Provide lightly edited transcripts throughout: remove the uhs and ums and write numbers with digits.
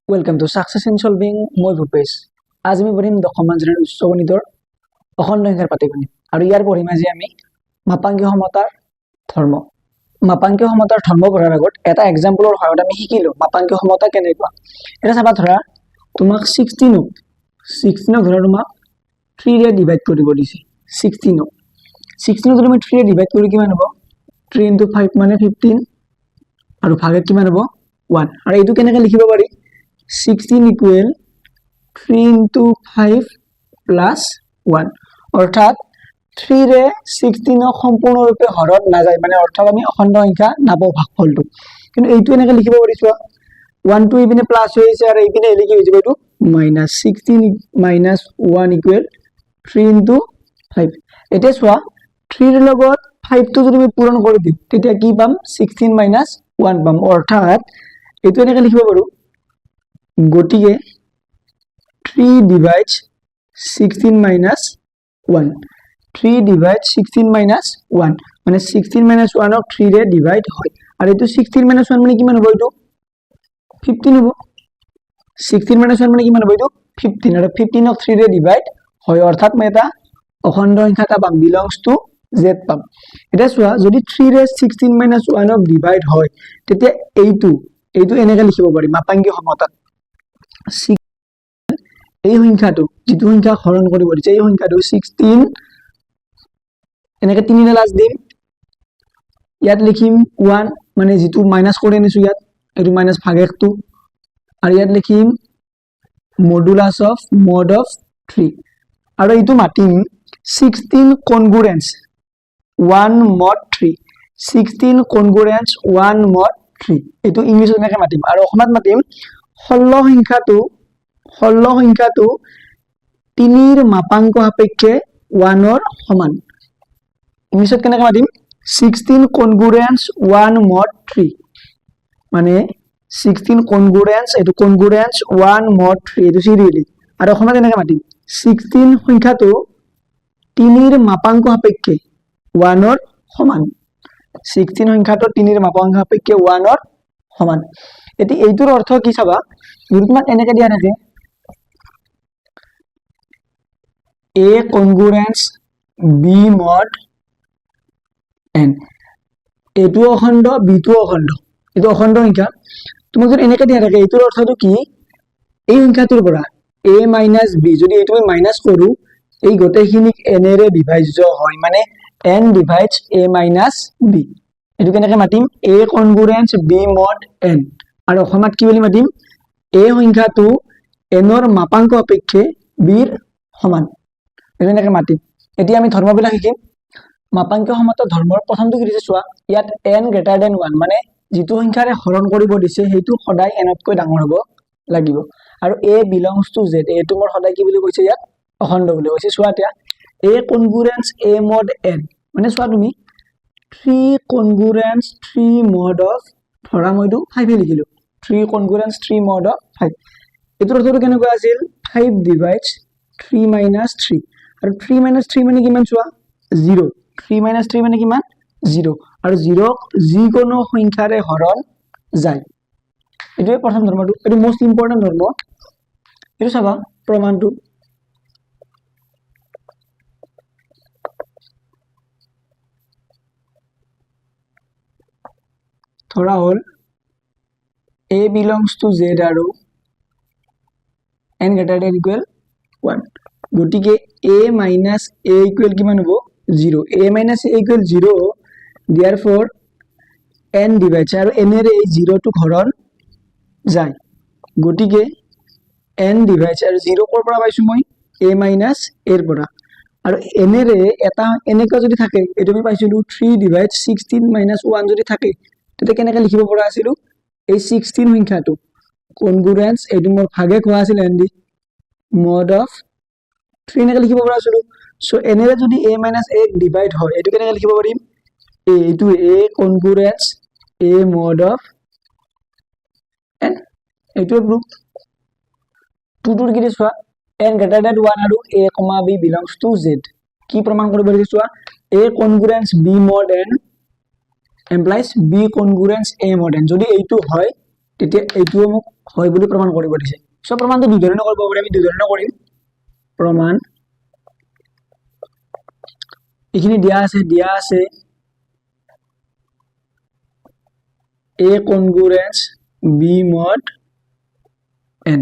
Welcome to Success in Solving মই ভূপেশ। আজি আমি পঢ়িম দশম শ্ৰেণীৰ উচ্চ গণিতৰ অখণ্ড সংখ্যাৰ পাটিগণিত আৰু ইয়াৰ পঢ়িম আজি আমি মাপাংকীয় সমতাৰ ধৰ্ম। মাপাংকীয় সমতাৰ ধৰ্ম পঢ়াৰ আগত এটা এক্সাম্পলৰ সহায়ত আমি শিকিলো মাপাংকীয় সমতা কেনেকুৱা। এটা চাবা ধৰা তোমাক 16 ধৰা তোমাক 3 ৰে ডিভাইড কৰিব দিছে। 16 যদি আমি 3 ৰে ডিভাইড কৰি কিমান হ'ব 3 * 5 মানে 15 আৰু ভাগে কিমান হ'ব 1 আৰু এইটো কেনেকৈ লিখিব পাৰি 16 equal 3 * 5 plus 1 অর্থাৎ 3 রে 16 সম্পূর্ণরূপে হরণ না যায় মানে অর্থাৎ আমি অখণ্ড সংখ্যা নাপাও ভাগফলটো কিন্তু এইটো এনেকৈ লিখিব পাৰিছো 1 2 ইপিনে প্লাস হৈছে আৰু ইপিনে লিখি হৈ যাব এইটো -16 - 1 equal 3 * 5 এটা চোৱা 3 ৰ লগত 5 টো যদি আমি পূৰণ কৰি দিম তেতিয়া কি পাম 16 - 1 পাম অৰ্থাৎ এইটো এনেকৈ লিখিব পাৰো গটিকে 3 divides 16 minus 1 3 divides 16 minus 1 মানে 16 minus 1 ক 3 ৰে ডিভাইড হয় আৰু এটো 16 minus 1 মানে কিমান হ'ব এটো 15 হ'ব 16 minus 1 মানে কিমান হ'ব এটো 15 আৰু 15 ক 3 ৰে ডিভাইড হয় অৰ্থাৎ মই এটা অখণ্ড সংখ্যা এটা পাম belongs to z পাম এটা চোৱা যদি 3 ৰে 16 minus 1 ক ডিভাইড হয় তেতিয়া এইটো এনেকৈ লিখিব পাৰি মাপাংকীয় সমতা এই সংখ্যাটো যেটো সংখ্যা হৰণ কৰিব দিছে এই সংখ্যাটো 16 এনেকৈ 3 ৰে লাজ দিম ইয়াত লিখিম 1 মানে যেটো মাইনাস কৰি আনিছো ইয়াত এটো মাইনাস ভাগটো আৰু ইয়াত লিখিম মডুলাস অফ mod of 3 আৰু এইটো মাতিম 16 কনগ্ৰুয়েন্স 1 mod 3 16 কনগ্ৰুয়েন্স 1 mod 3 এইটো ইংলিছত এনেকৈ মাতিম আৰু অসমত মাতিম 16 সংখ্যাটো 3 ৰ মাপাংক সাপেক্ষে 1 ৰ সমান ইংলিছত কেনেকৈ মাতিম 16 কনগ্ৰুয়েন্স 1 mod 3 মানে 16 কনগ্ৰুয়েন্স এটো কনগ্ৰুয়েন্স 1 mod 3 এটো সিৰিয়েলি আৰু অসমত এনেকৈ মাতিম 16 সংখ্যাটো 3 ৰ মাপাংক সাপেক্ষে 1 ৰ সমান 16 সংখ্যাটো 3 ৰ মাপাংক সাপেক্ষে 1 ৰ সমান এটি এইটোৰ অৰ্থ কি চাবা যদি তোমাক এনেকৈ দিয়া থাকে a congruence b mod n এটো অখণ্ড b টো অখণ্ড এটো অখণ্ড সংখ্যা তোমাক যদি এনেকৈ দিয়া থাকে এইটোৰ অৰ্থটো কি এই সংখ্যাটোৰ পৰা a - b যদি এইটো আমি মাইনাস কৰো এই গোটেইখিনিক n ৰে বিভাজ্য হয় মানে n divides a - b এটো কেনেকৈ মাতিম a congruence b mod n আৰু অসমত কি বুলি মাতিম a সংখ্যাটো n ৰ মাপাংক সাপেক্ষে b ৰ সমান এনেকৈ মাতিম এতিয়া আমি ধৰ্মবিলাক শিকিম মাপাংকীয় সমতাৰ ধৰ্মৰ প্ৰথমটো কি দিছে চোৱা ইয়াত n greater than 1 মানে যেটো সংখ্যাৰে হৰণ কৰিব দিছে সেইটো সদায় n তকৈ ডাঙৰ হ'ব লাগিব আৰু a belongs to z এটো মোৰ সদায় কি বুলি কৈছে ইয়াত অখণ্ড বুলি কৈছে চোৱা এতিয়া a congruence a mod n মানে চোৱা তুমি 3 congruence 3 mod of ধৰা মইটো 5 লিখিলো 3 congruence 3 mod of 5 এটোৰ অৰ্থটো কেনেকুৱা আছিল 5 divides 3 minus 3 আৰু 3 minus 3 মানে কিমান চোৱা 0 3 minus 3 মানে কিমান 0 আৰু 0 ক যিকোনো সংখ্যাৰে হৰণ যায় এটোৱে প্ৰথম ধৰ্মটো এটো মোস্ট ইম্পৰ্টেন্ট ধৰ্ম এটো চাবা প্ৰমাণটো ধৰা হল a belongs to z আৰু n greater than equal 1 গটিকে a minus a equal কিমান হ'ব 0 a minus a equal 0 therefore n divides আৰু n ৰে এই 0 টো হৰণ যায় গটিকে n divides আৰু 0 কৰ পৰা পাইছো মই a minus a ৰ পৰা আৰু n ৰে এটা এনেকৈ যদি থাকে এটো আমি পাইছিলো 3 divides 16 minus 1 যদি থাকে তেতিয়া কেনেকৈ লিখিব পৰা আছিল এই 16 সংখ্যাটো কনগ্ৰুয়েন্স এটো মোৰ ভাগে কোৱা আছিল n দি mod of 3 এনেকৈ লিখিব পৰা আছিল সো n ৰে যদি a minus a ডিভাইড হয় এটো কেনেকৈ লিখিব পাৰিম a এটো a congruence a mod of n এটো প্ৰুফ 2 টুৰ কি দিছৱা n greater than 1 আৰু a, b belongs to z কি প্ৰমাণ কৰিব দিছৱা a congruence b mod n implies b congruence a mod n যদি এইটো হয় তেতিয়া এইটোও মোক হয় বুলি প্ৰমাণ কৰিব দিছে সো প্ৰমাণটো দুই ধৰণে কৰিব পাৰি আমি দুই ধৰণে কৰিম প্ৰমাণ এখানে দিয়া আছে a congruence b mod n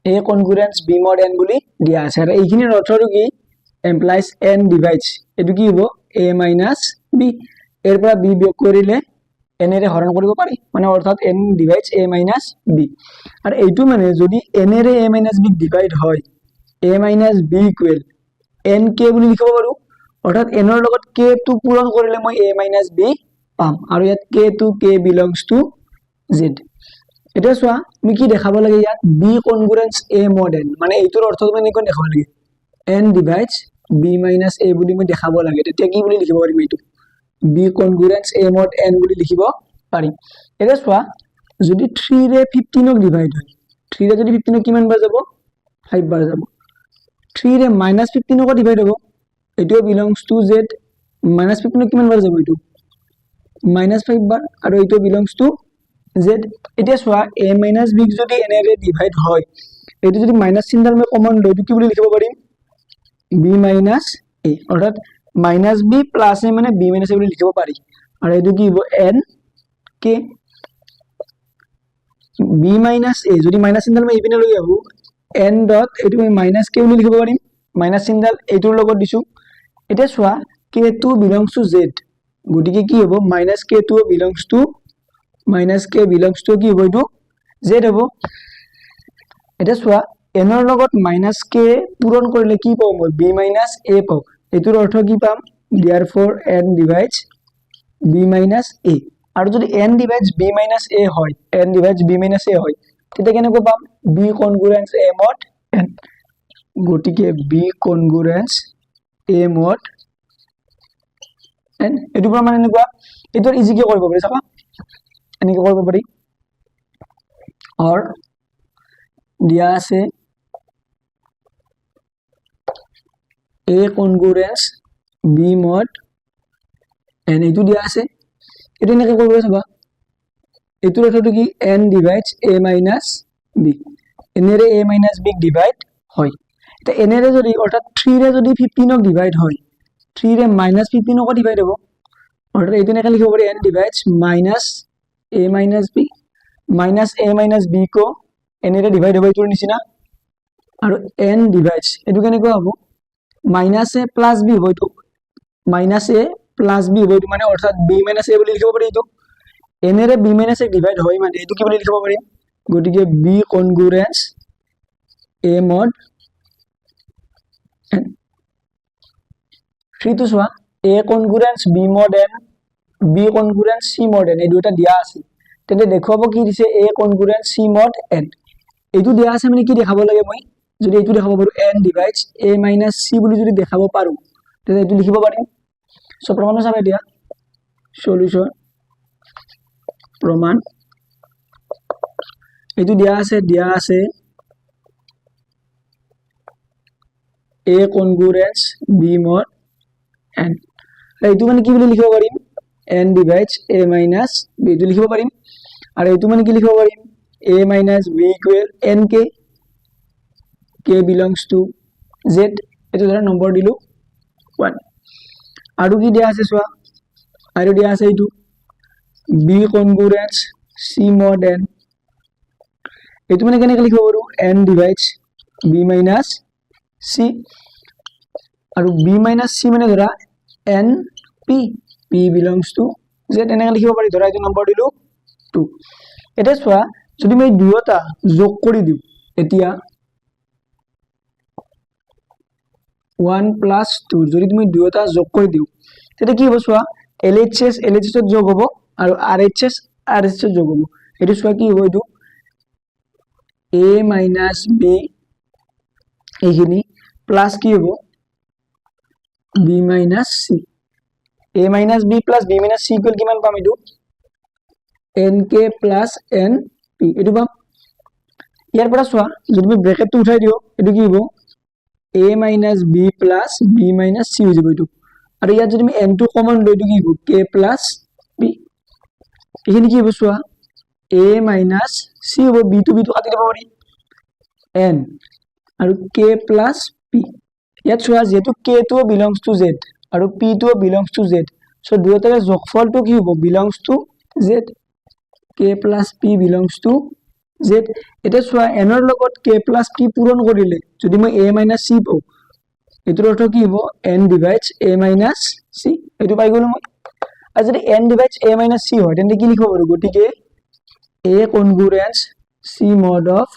a congruence b mod n বুলি দিয়া আছে আৰু এইখিনিৰ অৰ্থটো কি implies n divides এটো কি হ'ব a minus b এর পৰা b বিয়োগ কৰিলে n এৰে হৰণ কৰিব পাৰি মানে অৰ্থাৎ n divides a minus b আৰু এইটো মানে যদি n array a minus b divide হয় a minus b equal n k বুলি লিখিব পাৰো অৰ্থাৎ n ৰ লগত k টো পূৰণ কৰিলে মই a minus b পাম আৰু ইয়াত k টো k belongs to z এটা সোয়া আমি কি দেখাব লাগে ইয়াত b congruence a mod n মানে এইটোৰ অৰ্থ মানে কোন দেখাব লাগে n divides b minus a বুলি মই দেখাব লাগে তেতিয়া কি বুলি লিখিব পাৰিম এইটো b congruence a mod n বুলি লিখিব পাৰিম এটা সোয়া যদি 3 ৰে 15 ক ডিভাইড হয় 3 ৰে যদি 15 কিমান বাৰ যাব 5 বাৰ যাব 3 ৰে -15 ক ডিভাইড হ'ব এটো belongs to z -15 কিমান বাৰ যাব এটো -5 বাৰ আৰু এটো belongs to z এটা সোয়া a minus b যদি n ৰে ডিভাইড হয় এটো যদি মাইনাস চিহ্নডাল মই কমন লৈ কি বুলি লিখিব পাৰিম b minus a অৰ্থাৎ -b + a মানে b minus a বুলি লিখিব পাৰি আৰু এটো কি হ'ব n k b minus a যদি মাইনাস চিহ্নডাল মই ইপিনে লৈ আহো n ডট এটো মই মাইনাস k বুলি লিখিব পাৰিম মাইনাস চিহ্নডাল এইটোৰ লগত দিছো এটা সোয়া k2 belongs to z গটিকে কি হ'ব -k2 belongs to কি হ'ব এটো z হ'ব এটা সোয়া n ৰ লগত -k পূৰণ কৰিলে কি পাম মই b minus a পাম এটোৰ অৰ্থ কি পাম therefore n divides b minus a আৰু যদি n divides b minus a হয় তেতিয়া কেনেকৈ পাম b congruence a mod n গটিকে b congruence a mod n এটো প্ৰমাণ এনেকুৱা এটোৰ ইজিকে কৰিব পাৰি চাবা এনেকৈ কৰিব পাৰি और দিয়া আছে a congruence b mod n এটো দিয়া আছে এটো এনেকৈ কৰিব চাবা এটোৰ অৰ্থটো কি n divides a minus b n ৰে a minus b ডিভাইড হয় এটা n ৰে যদি অৰ্থাৎ 3 ৰে যদি 15 ক ডিভাইড হয় 3 ৰে -15 ক ডিভাইড হ'ব অৰ্থাৎ এটো এনেকৈ লিখিব পাৰি n divides a minus b को n ৰে ডিভাইড হ'ব এটোৰ নিচিনা আৰু n divides এটো কেনেকৈ হ'ব -a + b হ'ব এটো -a + b হ'ব এটো মানে অৰ্থাৎ b - a বুলি লিখিব পাৰি এটো n ৰে b - a ডিভাইড হয় মানে এটো কি বুলি লিখিব পাৰি গটিকে b congruence a mod n 3 তো সোয়া a congruence b mod n b congruence c mod n এই দুটা দিয়া আছে তেনে দেখুৱাব কি দিছে a congruence c mod n এইটো দিয়া আছে মানে কি দেখাব লাগে মই যদি এইটো দেখাব পাৰো n divides a minus c বুলি যদি দেখাব পাৰো তেনে এইটো লিখিব পাৰিম সো প্ৰমাণ চাবে দিয়া সলিউশন প্রমাণ এইটো দিয়া আছে a congruence b mod n এইটো মানে কি বুলি লিখিব পাৰিম n divides a minus b এইটো লিখিব পাৰিম আৰু এইটো মানে কি লিখিব পাৰিম a minus b equal nk k belongs to z এটো ধৰা নম্বৰ দিলো 1 আৰু কি দিয়া আছে সোয়া আৰু দিয়া আছে এইটো b congruence c mod n এইটো মানে কেনেকৈ লিখিব পাৰো n divides b minus c আৰু b minus c মানে ধৰা n p p belongs to z এনেকৈ লিখিব পাৰি ধৰা এইটো নম্বৰ দিলো 2 এটা সোয়া যদি মই দুয়োটা যোগ কৰি দিও এতিয়া 1 + 2 যদি তুমি দুয়োটা যোগ কৰি দিও তেতিয়া কি হ'ব সোয়া LHS LHS ত যোগ হ'ব আৰু RHS RHS ত যোগ হ'ব এটো সোয়া কি হ'ব এটো a minus b এইখিনি প্লাস কি হ'ব b minus c a minus b plus b minus c equal কিমান পাম এটো nk plus np এটো পাম ইয়াৰ পৰা সোয়া যদি তুমি ব্র্যাকেটটো উঠাই দিও এটো কি হ'ব a minus b plus b minus c হৈ যাব এটো আৰু ইয়াত যদি আমি n টো কমন লৈ দিও কি হ'ব k plus b এখানে কি হ'ব সোয়া a minus c হ'ব b to কাটি দিব পাৰি n আৰু k plus p ইয়াত চোৱা যেহেতু k টো belongs to z আৰু p টো belongs to z so দুয়োটাৰে যোগফলটো কি হ'ব belongs to z k plus p belongs to z এটা চোৱা n ৰ লগত k plus p পূৰণ কৰিলে যদি মই a minus c পাও এটোৰ অৰ্থ কি হ'ব n divides a minus c এটো পাই গলো মই আৰু যদি n divides a minus c হয় তেন্তে কি লিখিব পাৰো গতিকে a congruence c mod of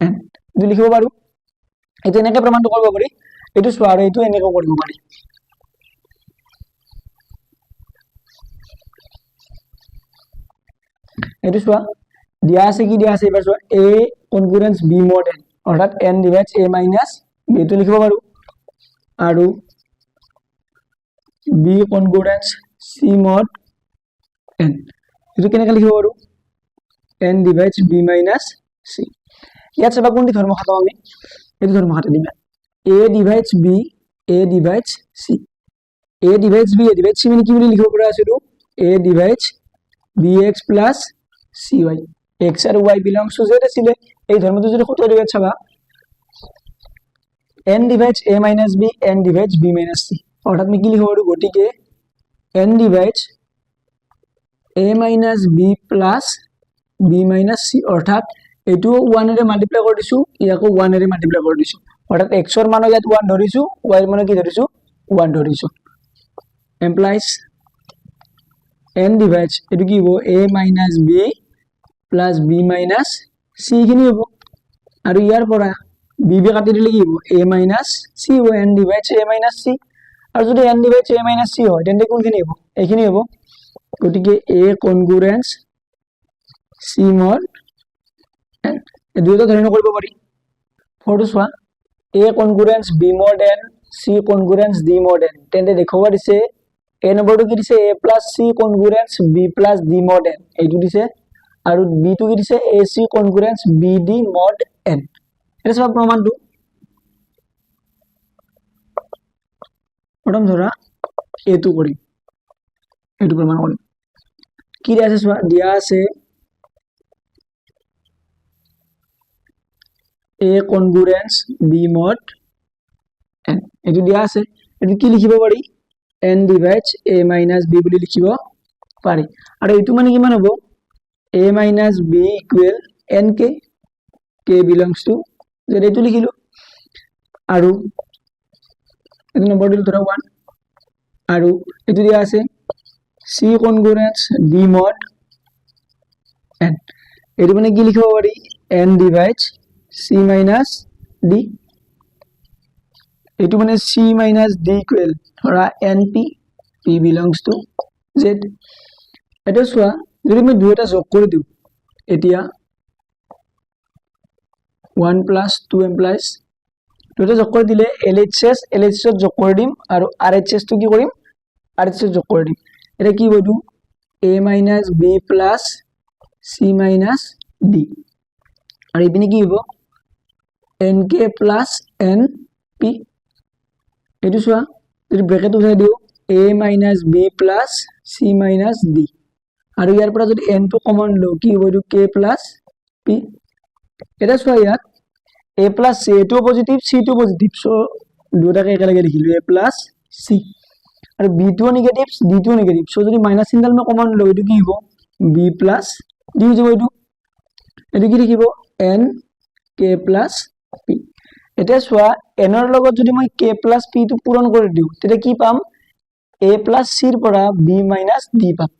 n এটো লিখিব পাৰো এটো এনেকৈ প্ৰমাণটো কৰিব পাৰি এটো চোৱা আৰু এটো এনেকৈ কৰিব পাৰি এটো চোৱা দিয়া আছে কি দিয়া আছে এবাৰ চোৱা a congruence b mod n অৰ্থাৎ n divides a minus b এটো লিখিব পাৰো আৰু b congruence c mod n এটো কেনেকৈ লিখিব পাৰো n divides b minus c ইয়াত চাবা কোনটি ধৰ্ম খাতাম আমি এটো ধৰ্ম খাতা দিম a divides b a divides c a divides b a divides c মানে কি বুলি লিখিব পৰা আছে a divides bx plus cy x আৰু y belongs to z আছিলে এই ধৰ্মটো যদি কত দিবে চাবা n divides a minus b n divides b minus c অৰ্থাৎ আমি কি লিখিব পাৰো গতিকে n divides a minus b plus b minus c অৰ্থাৎ এটো 1 এৰে মাল্টিপ্লাই কৰি দিছো ইয়াকো 1 এৰে মাল্টিপ্লাই কৰি দিছো অৰ্থাৎ x ৰ মান ইয়াত 1 ধৰিছো y ৰ মান কি ধৰিছো 1 ধৰিছো implies n divides এটো কি হ'ব a minus b plus b minus c খিনি হ'ব আৰু ইয়াৰ পৰা b কাটি দিলে কি হ'ব a minus c হ'ব n divides a minus c আৰু যদি n divides a minus c হয় তেন্তে কোনখিনি হ'ব এইখিনি হ'ব গতিকে a congruence c mod n এই দুটো ধৰণে কৰিব পাৰি ফৰটো চোৱা a congruence b mod n c congruence d mod n তেন্তে দেখুৱা দিছে a নম্বৰটো কি দিছে a plus c congruence b plus d mod n এইটো দিছে আৰু b টো কি দিছে ac congruence b d mod n এটা সব প্ৰমাণটো প্ৰথম ধৰা a2 কৰিম এটো প্ৰমাণ কৰিম কি দিয়া আছে চোৱা দিয়া আছে a congruence b mod n এটো দিয়া আছে এটো কি লিখিব পাৰি n divides a minus b বুলি লিখিব পাৰি আৰু এটো মানে কিমান হ'ব a minus b equal n k k belongs to z এটো লিখিলো আৰু এটো নম্বৰ দিল ধৰা 1 আৰু এটো দিয়া আছে c congruence d mod n এটো মানে কি লিখিব পাৰি n divides c minus d এটো মানে c minus d equal ধৰা np p belongs to z এটা চোৱা যদি মই দুইটা যোগ কৰি দিও এতিয়া 1 plus 2 implies দুইটা যোগ কৰি দিলে LHS LHS যোগ কৰি দিম আৰু RHS টো কি কৰিম RHS যোগ কৰি দিম এটা কি হইতো a minus b plus c minus d আৰু ইপিনে কি হ'ব nk plus np এটো চোৱা যদি ব্ৰ্যাকেট উঠাই দিও a minus b plus c minus d আৰু ইয়াৰ পৰা যদি n টো কমন লো কি হইতো k plus p এটা চোৱা ইয়াত a plus c টো পজিটিভ c টো পজিটিভ সো দুটাকে একেলগে লিখিলো a plus c আৰু b টো নেগেটিভ d টো নেগেটিভ সো যদি মাইনাস চিহ্নডাল মই কমন লো এটো কি হ'ব b plus d হৈ যাব এটো কি লিখিব n k plus p এটা চোৱা n ৰ লগত যদি মই k plus p টো পূৰণ কৰি দিও তেতিয়া কি পাম a plus c ৰ পৰা b minus d পাম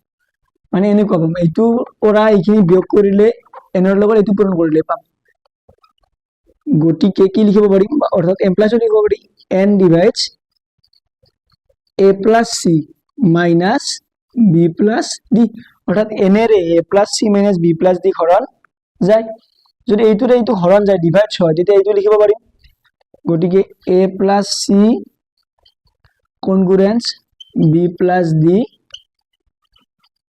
মানে এনেকুৱা পাম এইটো পৰা এইখিনি বিয়োগ কৰিলে n ৰ লগত এইটো পূৰণ কৰিলে পাম গতিকে কি লিখিব পাৰি অৰ্থাৎ এমপ্লয়ছ লিখিব পাৰি n divides a plus c minus b plus d অর্থাৎ n এর a plus c minus b plus d হরণ যায় যদি এইটোৰে এইটো হৰণ যায় ডিভাইড হয় তেতিয়া এইটো লিখিব পাৰি গটিকে a plus c congruence b plus d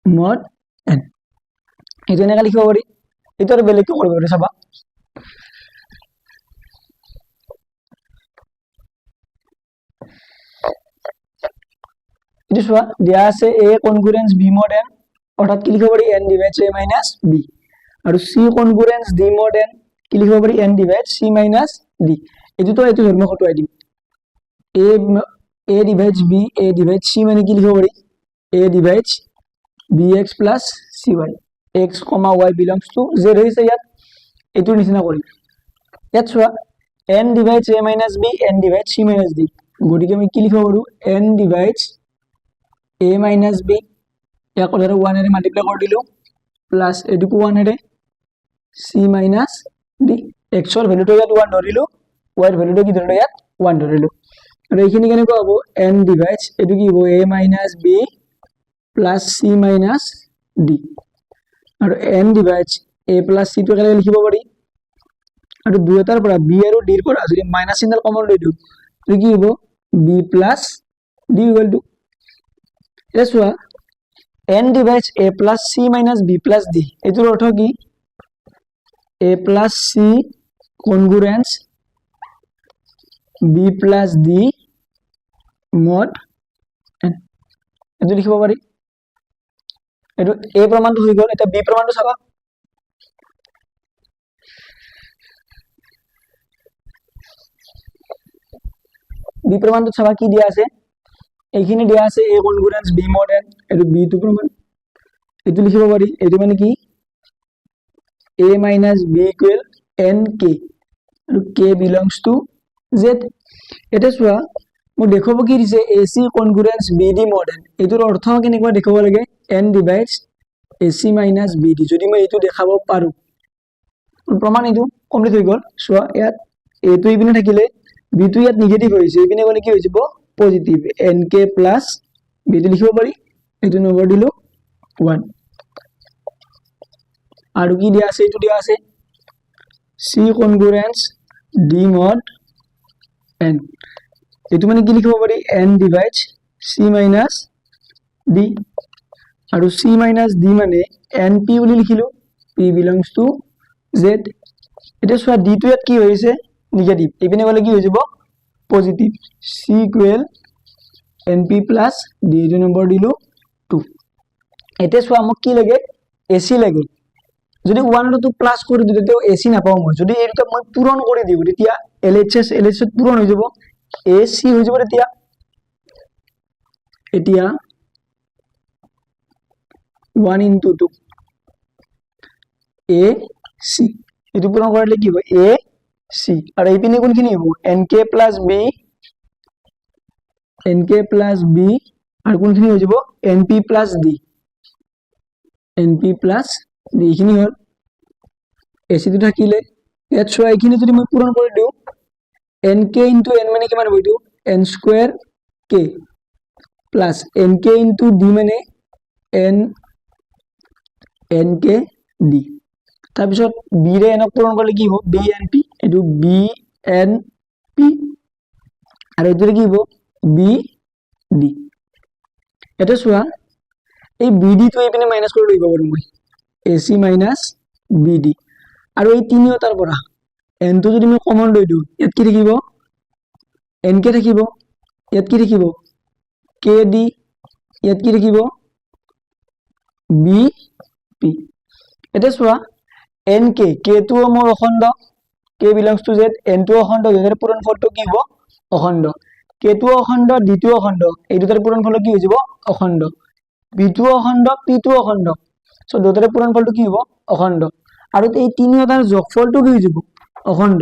mod n এইটো এনেকা লিখিব পাৰি এইটো আৰু বেলেগ কি কৰিব পাৰি চাবা এটো চোৱা দিয়া আছে a congruence b mod n অৰ্থাৎ কি লিখিব পাৰি n divides a minus b আৰু c কনগ্ৰুয়েন্স d mod n কি লিখিব পাৰি n divide c minus d এইটো ধৰ্ম খটুৱাই দিম a divides b a divides c মানে কি লিখিব পাৰি a divides bx plus cy x, y belongs to z হৈছে ইয়াত এইটোৰ নিচিনা কৰিম ইয়াত চোৱা n divides a minus b n divides c minus d গতিকে আমি কি লিখিব পাৰো n divides a minus b ইয়াক ধৰা 1 এৰে মাল্টিপ্লাই কৰি দিলো প্লাস এটুকু 1 এৰে c minus d x ৰ ভ্যালুটো ইয়াত 1 ধৰিলো y ৰ ভ্যালুটো কি ধৰিলো ইয়াত 1 ধৰিলো আৰু এইখিনি কেনেকৈ হ'ব n divides এটো কি হ'ব a minus b plus c minus d আৰু n divides a plus c টো কেনেকৈ লিখিব পাৰি আৰু দুয়োটাৰ পৰা b আৰু d ৰ পৰা যদি মাইনাস চিহ্ন কমন লৈ দিও তো কি হ'ব b plus d equal to এটা চোৱা n divides a plus c minus b plus d এটোৰ অৰ্থ কি a plus c congruence b plus d mod n এটো লিখিব পাৰি এটো a প্ৰমাণটো হৈ গল এটা b প্ৰমাণটো চাবা b প্ৰমাণটো চাবা কি দিয়া আছে এইখিনি দিয়া আছে a congruence b mod n এটো b টো প্ৰমাণ এটো লিখিব পাৰি এটো মানে কি a minus b equal n k আৰু k belongs to z এটা চোৱা মই দেখাব কি দিছে ac congruence bd mod n এটোৰ অৰ্থ কেনেকুৱা দেখাব লাগে n divides ac minus bd যদি মই এটো দেখাব পাৰো প্ৰমাণ এটো কমপ্লিট হৈ গল চোৱা ইয়াত a টো ইপিনে থাকিলে b টো ইয়াত নেগেটিভ হৈছে ইপিনে গলে কি হৈ যাব পজিটিভ nk plus b টো লিখিব পাৰি এটো নম্বৰ দিলো 1 আৰু কি দিয়া আছে এটো দিয়া আছে c congruence d mod n এটো মানে কি লিখিব পাৰি n divides c minus d আৰু c minus d মানে np বুলি লিখিলো p belongs to z এটা সোয়া d টো ইয়াত কি হৈছে নেগেটিভ ইপিনে গলে কি হৈ যাব positive c equal np plus d এটো নম্বৰ দিলো 2 এটা সোয়া মোক কি লাগে ac লাগে যদি 1 আৰু 2 প্লাস কৰি দিলে তো ac নাপাও মই যদি এইটা মই পূৰণ কৰি দিও তেতিয়া lhs পূৰণ হৈ যাব ac হৈ যাব এতিয়া 1 into 2 a c এটো পূৰণ কৰিলে কি হ'ব a c আৰু এইপিনে কোনখিনি হ'ব nk plus b আৰু কোনখিনি হৈ যাব np plus d এইখিনি হল ac টো থাকিলে ইয়াত চোৱা এইখিনি যদি মই পূৰণ কৰি দিও nk into n মানে কিমান হ'ব এইটো n square k plus nk into d মানে nk d তাৰ পিছত b ৰে n পূৰণ কৰিলে কি হ'ব bnp এটো bnp আৰু এটো কি হ'ব bd এটা চোৱা এই bd টো এইপিনে মাইনাস কৰি দিব পাৰো মই ac minus bd আৰু এই তিনিওটাৰ পৰা n টো যদি মই কমন লৈ দিও ইয়াত কি থাকিব nk থাকিব ইয়াত কি থাকিব kd ইয়াত কি থাকিব bp এটা চোৱা nk k টো মোৰ অখণ্ড k belongs to z n টো অখণ্ড এর পূরণফলটো কি হ'ব অখণ্ড k টো অখণ্ড d টো অখণ্ড এই দুটাৰ পূরণফল কি হৈ যাব অখণ্ড b টো অখণ্ড p টো অখণ্ড সো দুটাৰ পূৰণফলটো কি হ'ব অখণ্ড আৰু এই তিনিওটাৰ যোগফলটো কি হৈ যাব অখণ্ড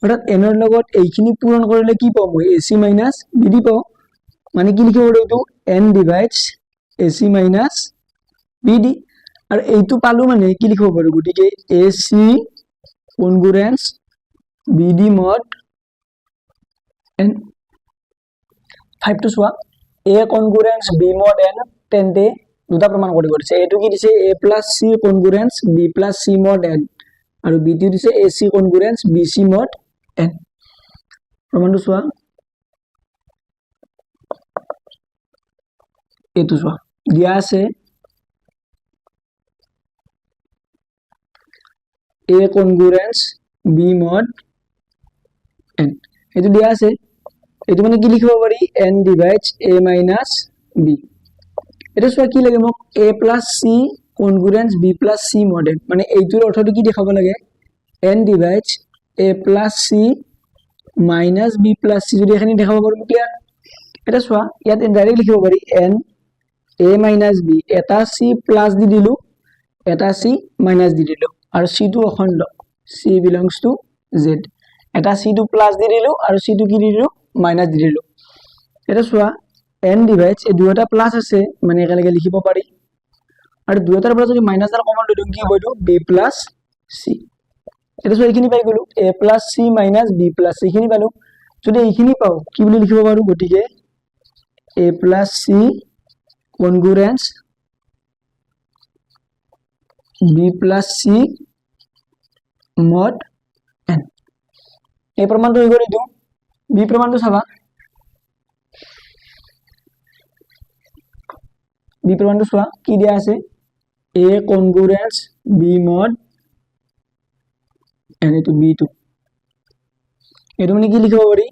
অৰ্থাৎ n ৰ লগত এইখিনি পূৰণ কৰিলে কি পাম মই ac minus bd পাও মানে কি লিখিব পাৰো এইটো n divides ac minus bd আৰু এইটো পালো মানে কি লিখিব পাৰো গটিকে ac congruence bd mod n 5 টো সোয়া a congruence b mod n তেন্তে দুটা প্ৰমাণ কৰিব দিছে এটো কি দিছে a plus c congruence b plus c mod n আৰু b টো দিছে ac congruence bc mod n প্ৰমাণটো সোয়া এটো সোয়া দিয়া আছে a congruence b mod n এটো দিয়া আছে এটো মানে কি লিখিব পাৰি n divides a minus b এটা সোয়া কি লাগে মোক a plus c congruence B plus C mod n মানে এইটোৰ অৰ্থটো কি দেখাব লাগে n divides a plus c minus b plus c যদি এখানে দেখাব পাৰো ক্লিয়াৰ এটা চোৱা ইয়াত ডাইৰেক্ট লিখিব পাৰি n a মাইনাছ b এটা c প্লাছ দি দিলো এটা c মাইনাছ দি দিলো আৰু c টো অখণ্ড c belongs to z এটা c টো প্লাছ দি দিলো আৰু c টো কি দি দিলো মাইনাছ দি দিলো এটা চোৱা n ডিভাইডস এই দুটা প্লাছ আছে মানে একেলগে লিখিব পাৰি আৰু দুটাৰ পৰা যদি মাইনাছ আৰু কমন লৈ দিও কি হ'ব এইটো b প্লাছ c এটা চোৱা এইখিনি পাই গলো a plus c minus b plus c এইখিনি পালো যদি এইখিনি পাও কি বুলি লিখিব পাৰো গতিকে a plus c কনগ্ৰুয়েন্স b plus c mod n এই প্ৰমাণটো হৈ গ'ল এইটো b প্ৰমাণটো চাবা b প্ৰমাণটো চোৱা কি দিয়া আছে a কনগ্ৰুয়েন্স b mod n এইটো b টো এইটো মানে কি লিখিব পাৰি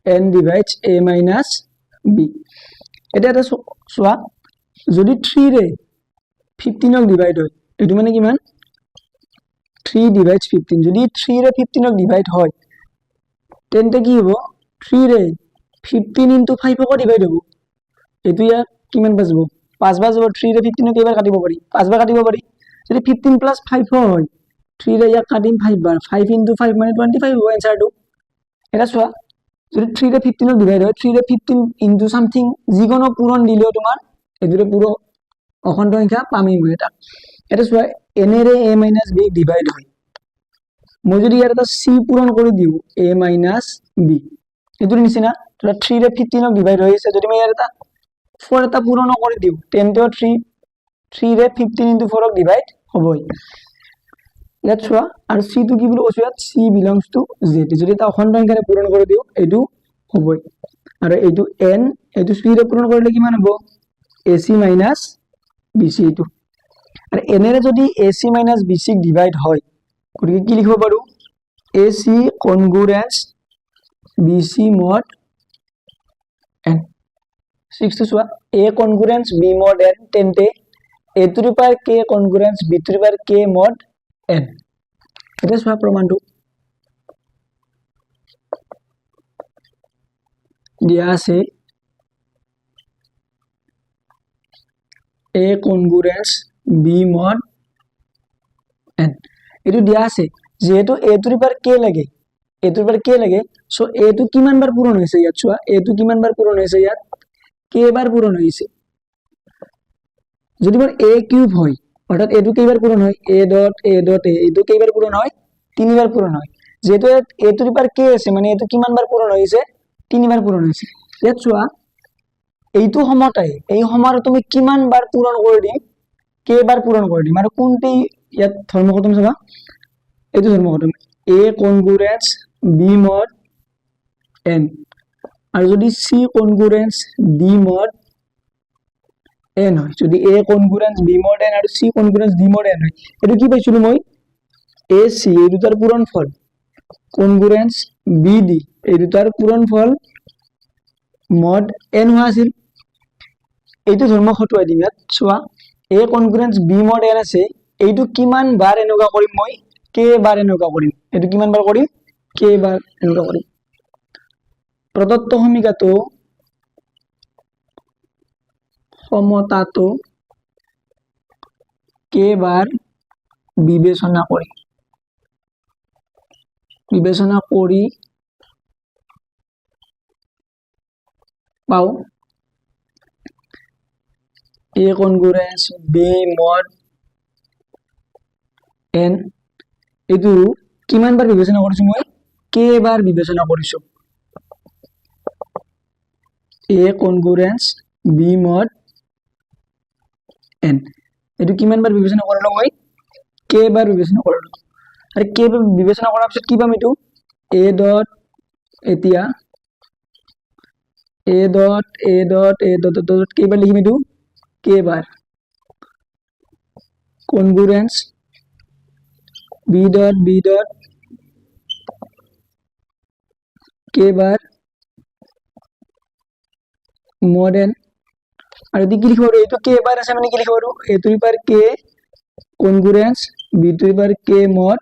n divides a minus b এটা এটা চোৱা যদি 3 ৰে 15 ক ডিভাইড হয় এইটো মানে কিমান 3 ডিভাইডস 15 যদি 3 ৰে 15 ক ডিভাইড হয় তেন্তে কি হ'ব 3 ৰে 15 into 5 ক ডিভাইড হ'ব এইটো ইয়া কিমান বাজব 5 বাৰ যাব 3 ৰে 15 ক কেইবাৰ কাটিব পাৰি 5 বাৰ কাটিব পাৰি যদি 15 প্লাস 5 হয় 3 ৰে ইয়াক কাটিম 5 বাৰ 5 into 5 মানে 25 হ'ব এনসাৰটো এটা চোৱা যদি 3 ৰে 15 ক ডিভাইড হয় 3 ৰে 15 into something যিকোনো পূৰণ দিলেও তোমাৰ এদিৰে পুৰো অখণ্ড সংখ্যা পামি মই এটা চোৱা n ৰে a মাইনাছ b ডিভাইড হয় মই যদি ইয়াৰ এটা c পূৰণ কৰি দিও a মাইনাছ b এটোৰ নিচিনা তোৰা 3 ৰে 15 ক ডিভাইড হৈ আছে যদি মই ইয়াৰ এটা 4 এটা পূৰণ কৰি দিও তেন্তে 3 ৰে 15 into 4 ক ডিভাইড হ'বই ইয়াত চোৱা আৰু c টো কি বুলি কৈছো ইয়াত c belongs to z যদি এটা অখণ্ড সংখ্যাৰে পূৰণ কৰি দিও এইটো হ'বই আৰু এইটো n এইটো c ৰে পূৰণ কৰিলে কিমান হ'ব ac minus bc এইটো আৰু n ৰে যদি ac minus bc ক ডিভাইড হয় গতিকে কি লিখিব পাৰো ac কনগ্ৰুয়েন্স bc mod n 6 টো চোৱা a কনগ্ৰুয়েন্স b mod n তেন্তে a to the power k কনগ্ৰুয়েন্স b two the power k mod n এটা চোৱা প্ৰমাণটো দিয়া আছে a কনগ্ৰুয়েন্স b mod n এটো দিয়া আছে যেহেতু a to the power k লাগে a to the power k লাগে সো a টো কিমান বাৰ পূৰণ হৈছে ইয়াত চোৱা a টো কিমান বাৰ পূৰণ হৈছে ইয়াত k বাৰ পূৰণ হৈছে যদি মোৰ a কিউব হয় অৰ্থাৎ a টো কেইবাৰ পূৰণ হয় a dot a dot a এইটো কেইবাৰ পূৰণ হয় তিনিবাৰ পূৰণ হয় যেহেতু a to the power k আছে মানে এটো কিমান বাৰ পূৰণ হৈছে তিনিবাৰ পূৰণ হৈছে ইয়াত চোৱা এইটো সমতাই এই সমাৰ তুমি কিমান বাৰ পূৰণ কৰি দিম কেইবাৰ পূৰণ কৰি দিম আৰু কোনটি ইয়াত ধৰ্মঘটন চাবা এইটো ধৰ্মঘটন a কনগ্ৰুয়েন্স b mod n আৰু যদি c কনগ্ৰুয়েন্স d mod n হয় যদি a কনগ্ৰুয়েন্স b mod n আৰু c কনগ্ৰুয়েন্স d mod n হয় এটো কি পাইছিলো মই a c এই দুটাৰ পূৰণফল কনগ্ৰুয়েন্স b d এই দুটাৰ পূৰণফল mod n হোৱা আছিল এইটো ধৰ্ম খটুৱাই দিম ইয়াত চোৱা a কনগ্ৰুয়েন্স b mod n আছে এইটো কিমান বাৰ এনেকুৱা কৰিম মই k বাৰ এনেকুৱা কৰিম এইটো কিমান বাৰ কৰিম k বাৰ এনেকুৱা কৰিম প্ৰদত্ত সমতাটো k বাৰ বিবেচনা কৰি পাও a কনগ্ৰুয়েন্স b mod n এটো কিমান বাৰ বিবেচনা কৰিছো মই k বাৰ বিবেচনা কৰিছো a কনগ্ৰুয়েন্স b mod n এটো কিমান বাৰ বিবেচনা কৰিলো মই k বাৰ বিবেচনা কৰিলো আৰু k বাৰ বিবেচনা কৰাৰ পিছত কি পাম এটো a ডট এতিয়া a ডট কেইবাৰ লিখিম এটো k বাৰ কনগ্ৰুয়েন্স b ডট k বাৰ mod n আৰু এটো কি লিখিব আৰু এটো k বাৰ আছে মানে কি লিখিব আৰু a to the power k congruence B to the power K mod